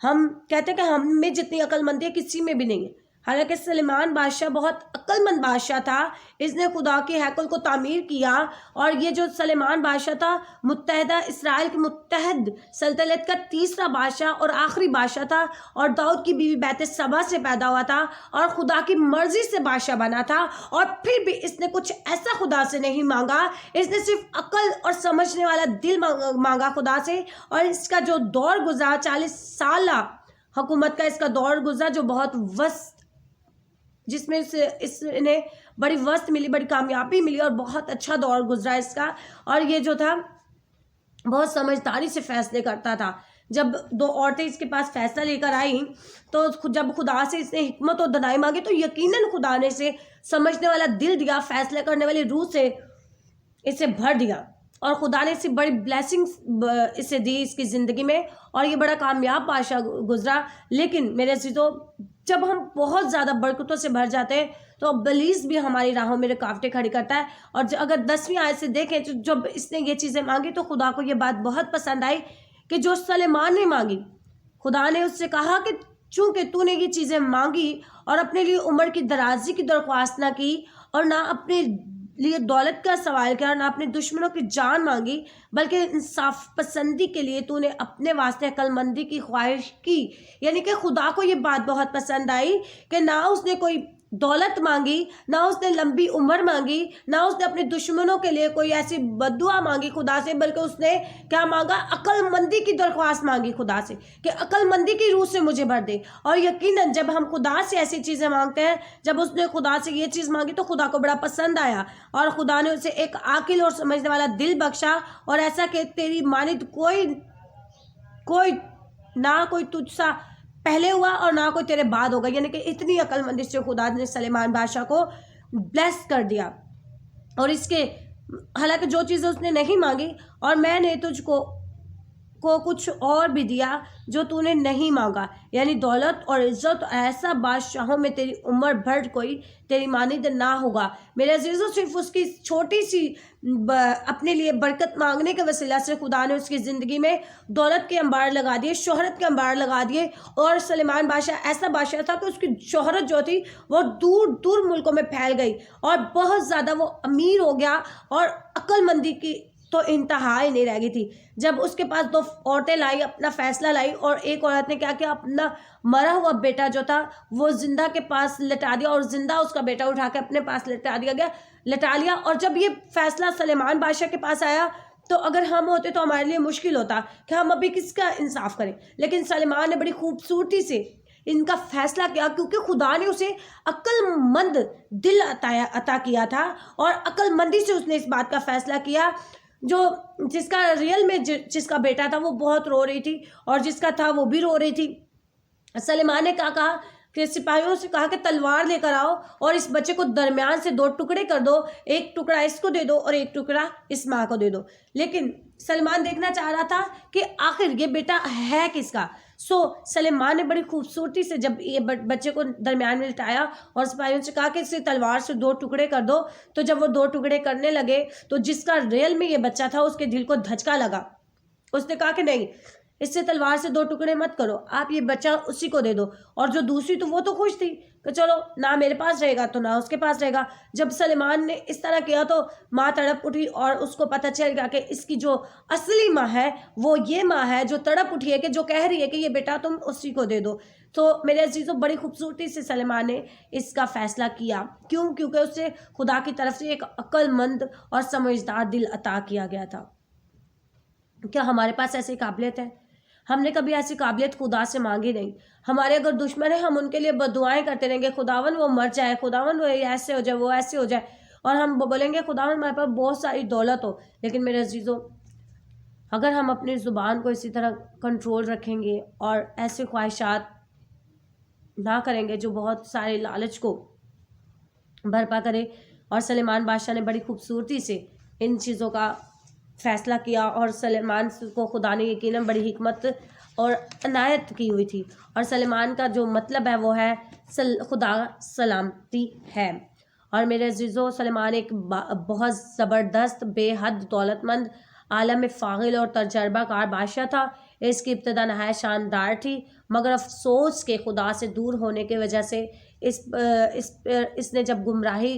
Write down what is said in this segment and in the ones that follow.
ہم کہتے ہیں کہ ہم میں جتنی عقل مندی کسی میں بھی نہیں ہے، حالانکہ سلیمان بادشاہ بہت عقل مند بادشاہ تھا، اس نے خدا کے ہیکل کو تعمیر کیا، اور یہ جو سلیمان بادشاہ تھا متحدہ اسرائیل کے متحد سلطنت کا تیسرا بادشاہ اور آخری بادشاہ تھا، اور داؤد کی بیوی بیت سبا سے پیدا ہوا تھا اور خدا کی مرضی سے بادشاہ بنا تھا، اور پھر بھی اس نے کچھ ایسا خدا سے نہیں مانگا، اس نے صرف عقل اور سمجھنے والا دل مانگا خدا سے، اور اس کا جو دور گزرا 40 سالہ حکومت کا اس کا دور گزرا جو بہت وسط، جس میں اس نے بڑی وسط ملی، بڑی کامیابی ملی، اور بہت اچھا دور گزرا اس کا، اور یہ جو تھا بہت سمجھداری سے فیصلے کرتا تھا۔ جب دو عورتیں اس کے پاس فیصلہ لے کر آئیں تو جب خدا سے اس نے حکمت اور دانائی مانگی تو یقیناً خدا نے اسے سمجھنے والا دل دیا، فیصلہ کرنے والی روح سے اسے بھر دیا، اور خدا نے اسے بڑی بلیسنگ اسے دی اس کی زندگی میں، اور یہ بڑا کامیاب بادشاہ گزرا۔ لیکن میرے عزیزو، جب ہم بہت زیادہ برکتوں سے بھر جاتے ہیں تو ابلیس بھی ہماری راہوں میں رکاوٹیں کھڑی کرتا ہے، اور اگر 10ویں آیت سے دیکھیں تو جب اس نے یہ چیزیں مانگی تو خدا کو یہ بات بہت پسند آئی کہ جو سلیمان نے مانگی، خدا نے اس سے کہا کہ چونکہ تو نے یہ چیزیں مانگی اور اپنے لیے عمر کی درازی کی درخواست نہ کی، اور نہ اپنے لیے دولت کا سوال کیا، اور نہ اپنے دشمنوں کی جان مانگی، بلکہ انصاف پسندی کے لیے تو نے اپنے واسطے عقل مندی کی خواہش کی۔ یعنی کہ خدا کو یہ بات بہت پسند آئی کہ نہ اس نے کوئی دولت مانگی، نہ اس نے لمبی عمر مانگی، نہ اس نے اپنے دشمنوں کے لیے کوئی ایسی بددعا مانگی خدا سے، بلکہ اس نے کیا مانگا؟ عقل مندی کی درخواست مانگی خدا سے کہ عقل مندی کی روح سے مجھے بھر دے۔ اور یقیناً جب ہم خدا سے ایسی چیزیں مانگتے ہیں، جب اس نے خدا سے یہ چیز مانگی تو خدا کو بڑا پسند آیا، اور خدا نے اسے ایک عاقل اور سمجھنے والا دل بخشا، اور ایسا کہ تیری مانند کوئی نہ کوئی تجھ سا پہلے ہوا اور نہ کوئی تیرے بعد ہوگا۔ یعنی کہ اتنی عقل مندی سے خدا نے سلیمان بادشاہ کو بلیس کر دیا، اور اس کے حالانکہ جو چیزیں اس نے نہیں مانگی، اور میں نے تجھ کو کچھ اور بھی دیا جو تو نے نہیں مانگا، یعنی دولت اور عزت، ایسا بادشاہوں میں تیری عمر بھر کوئی تیری مانند نہ ہوگا۔ میرے عزیزوں، صرف اس کی چھوٹی سی اپنے لیے برکت مانگنے کے وسیلہ سے خدا نے اس کی زندگی میں دولت کے انبار لگا دیے، شہرت کے انبار لگا دیے، اور سلیمان بادشاہ ایسا بادشاہ تھا کہ اس کی شہرت جو تھی وہ دور دور ملکوں میں پھیل گئی، اور بہت زیادہ وہ امیر ہو گیا، اور عقل مندی کی تو انتہا ہی نہیں رہ گئی تھی۔ جب اس کے پاس دو عورتیں لائی، اپنا فیصلہ لائی، اور ایک عورت نے کیا کیا؟ اپنا مرا ہوا بیٹا جو تھا وہ زندہ کے پاس لٹا دیا، اور زندہ اس کا بیٹا اٹھا کے اپنے پاس لٹا لیا۔ اور جب یہ فیصلہ سلیمان بادشاہ کے پاس آیا تو اگر ہم ہوتے تو ہمارے لیے مشکل ہوتا کہ ہم ابھی کس کا انصاف کریں، لیکن سلیمان نے بڑی خوبصورتی سے ان کا فیصلہ کیا، کیونکہ خدا نے اسے عقل مند دل عطا کیا تھا، اور عقل مندی سے اس نے اس بات کا فیصلہ کیا۔ جس کا ریئل میں جس کا بیٹا تھا وہ بہت رو رہی تھی، اور جس کا تھا وہ بھی رو رہی تھی۔ سلیمان نے کیا کہا کہ سپاہیوں سے کہا کہ تلوار لے کر آؤ، اور اس بچے کو درمیان سے 2 ٹکڑے کر دو، ایک ٹکڑا اس کو دے دو اور ایک ٹکڑا اس ماں کو دے دو۔ لیکن سلیمان دیکھنا چاہ رہا تھا کہ آخر یہ بیٹا ہے کس کا۔ سلیمان نے بڑی خوبصورتی سے جب یہ بچے کو درمیان میں لٹایا اور سپاہیوں سے کہا کہ اسے تلوار سے 2 ٹکڑے کر دو، تو جب وہ 2 ٹکڑے کرنے لگے تو جس کا ریل میں یہ بچہ تھا اس کے دل کو دھچکا لگا۔ اس نے کہا کہ نہیں، اس سے تلوار سے 2 ٹکڑے مت کرو، آپ یہ بچہ اسی کو دے دو۔ اور جو دوسری تو وہ تو خوش تھی کہ چلو نہ میرے پاس رہے گا تو نہ اس کے پاس رہے گا۔ جب سلیمان نے اس طرح کیا تو ماں تڑپ اٹھی، اور اس کو پتہ چل گیا کہ اس کی جو اصلی ماں ہے وہ یہ ماں ہے جو تڑپ اٹھی ہے، کہ جو کہہ رہی ہے کہ یہ بیٹا تم اسی کو دے دو۔ تو میرے عزیزوں، بڑی خوبصورتی سے سلیمان نے اس کا فیصلہ کیا۔ کیونکہ اسے خدا کی طرف سے ایک عقل مند اور سمجھدار دل عطا کیا گیا تھا۔ کیا ہمارے پاس ایسی قابلیت ہے؟ ہم نے کبھی ایسی قابلیت خدا سے مانگی نہیں۔ ہمارے اگر دشمن ہیں ہم ان کے لیے بددعائیں کرتے رہیں گے، خداوند وہ مر جائے، خداوند وہ ایسے ہو جائے، وہ ایسے ہو جائے، اور ہم بولیں گے خداوند ہمارے پاس بہت ساری دولت ہو۔ لیکن میرے عزیزوں، اگر ہم اپنی زبان کو اسی طرح کنٹرول رکھیں گے اور ایسے خواہشات نہ کریں گے جو بہت سارے لالچ کو برپا کرے، اور سلیمان بادشاہ نے بڑی خوبصورتی سے ان چیزوں کا فیصلہ کیا، اور سلیمان کو خدا نے یقیناً بڑی حکمت اور عنایت کی ہوئی تھی، اور سلیمان کا جو مطلب ہے وہ ہے خدا سلامتی ہے۔ اور میرے عزیزو، سلیمان ایک بہت زبردست، بے حد دولت مند، عالم فاضل اور تجربہ کار بادشاہ تھا۔ اس کی ابتدا نہایت شاندار تھی، مگر افسوس کہ خدا سے دور ہونے کی وجہ سے اس نے جب گمراہی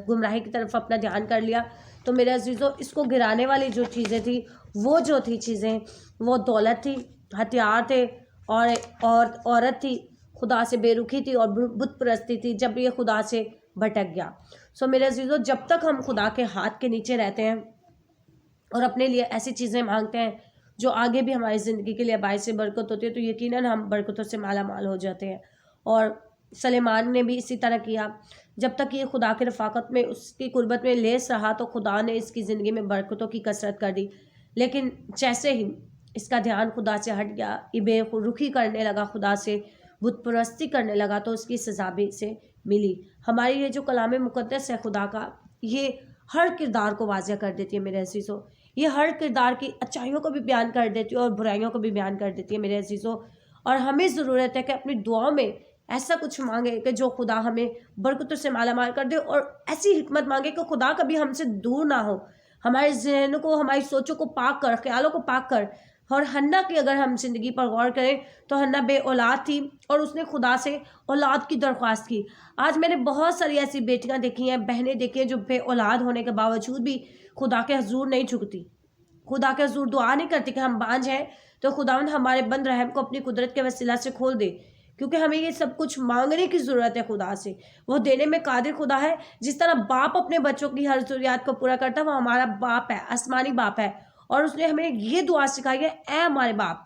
گمراہی کی طرف اپنا دھیان کر لیا تو میرے عزیزوں اس کو گرانے والی جو چیزیں تھیں وہ جو تھی چیزیں وہ دولت تھی، ہتھیار تھے اور عورت تھی، خدا سے بے رخی تھی اور بت پرستی تھی جب یہ خدا سے بھٹک گیا۔ میرے عزیزوں جب تک ہم خدا کے ہاتھ کے نیچے رہتے ہیں اور اپنے لیے ایسی چیزیں مانگتے ہیں جو آگے بھی ہماری زندگی کے لیے باعث برکت ہوتی ہے تو یقیناً ہم برکتوں سے مالا مال ہو جاتے ہیں۔ اور سلیمان نے بھی اسی طرح کیا، جب تک یہ خدا کی رفاقت میں اس کی قربت میں لیس رہا تو خدا نے اس کی زندگی میں برکتوں کی کثرت کر دی، لیکن جیسے ہی اس کا دھیان خدا سے ہٹ گیا، بے رخی کرنے لگا، خدا سے بت پرستی کرنے لگا تو اس کی سزا بھی اسے ملی۔ ہماری یہ جو کلام مقدس ہے خدا کا، یہ ہر کردار کو واضح کر دیتی ہے میرے عزیزوں، یہ ہر کردار کی اچھائیوں کو بھی بیان کر دیتی ہے اور برائیوں کو بھی بیان کر دیتی ہے میرے عزیزوں۔ اور ہمیں ضرورت ہے کہ اپنی دعاؤں میں ایسا کچھ مانگے کہ جو خدا ہمیں برکتوں سے مالا مال کر دے، اور ایسی حکمت مانگے کہ خدا کبھی ہم سے دور نہ ہو، ہمارے ذہنوں کو، ہماری سوچوں کو پاک کر، خیالوں کو پاک کر۔ اور حنا کی اگر ہم زندگی پر غور کریں تو حنا بے اولاد تھی اور اس نے خدا سے اولاد کی درخواست کی۔ آج میں نے بہت ساری ایسی بیٹیاں دیکھی ہیں، بہنیں دیکھی ہیں جو بے اولاد ہونے کے باوجود بھی خدا کے حضور نہیں جھکتی، خدا کے حضور دعا نہیں کرتی کہ ہم بانجھ ہیں تو خداوند ہمارے بند رحم کو اپنی قدرت کے وسیلہ سے کھول دے، کیونکہ ہمیں یہ سب کچھ مانگنے کی ضرورت ہے خدا سے۔ وہ دینے میں قادر خدا ہے، جس طرح باپ اپنے بچوں کی ہر ضروریات کو پورا کرتا ہے، وہ ہمارا باپ ہے، آسمانی باپ ہے، اور اس نے ہمیں یہ دعا سکھائی ہے، اے ہمارے باپ۔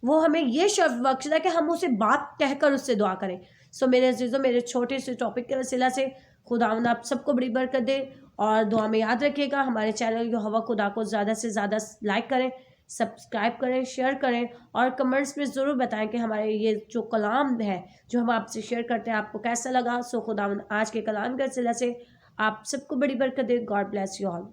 وہ ہمیں یہ شرف بخشتا ہے کہ ہم اسے باپ کہہ کر اس سے دعا کریں۔ میرے عزیزوں میرے چھوٹے سے ٹاپک کے وسیلہ سے خداوند آپ سب کو بڑی برکت دے، اور دعا میں یاد رکھیے گا ہمارے چینل یہوہ خدا کو زیادہ سے زیادہ لائک کریں، سبسکرائب کریں، شیئر کریں، اور کمنٹس میں ضرور بتائیں کہ ہمارے یہ جو کلام ہے جو ہم آپ سے شیئر کرتے ہیں آپ کو کیسا لگا۔ خداوند آج کے کلام کے وسیلہ سے آپ سب کو بڑی برکت دے۔ God bless you all.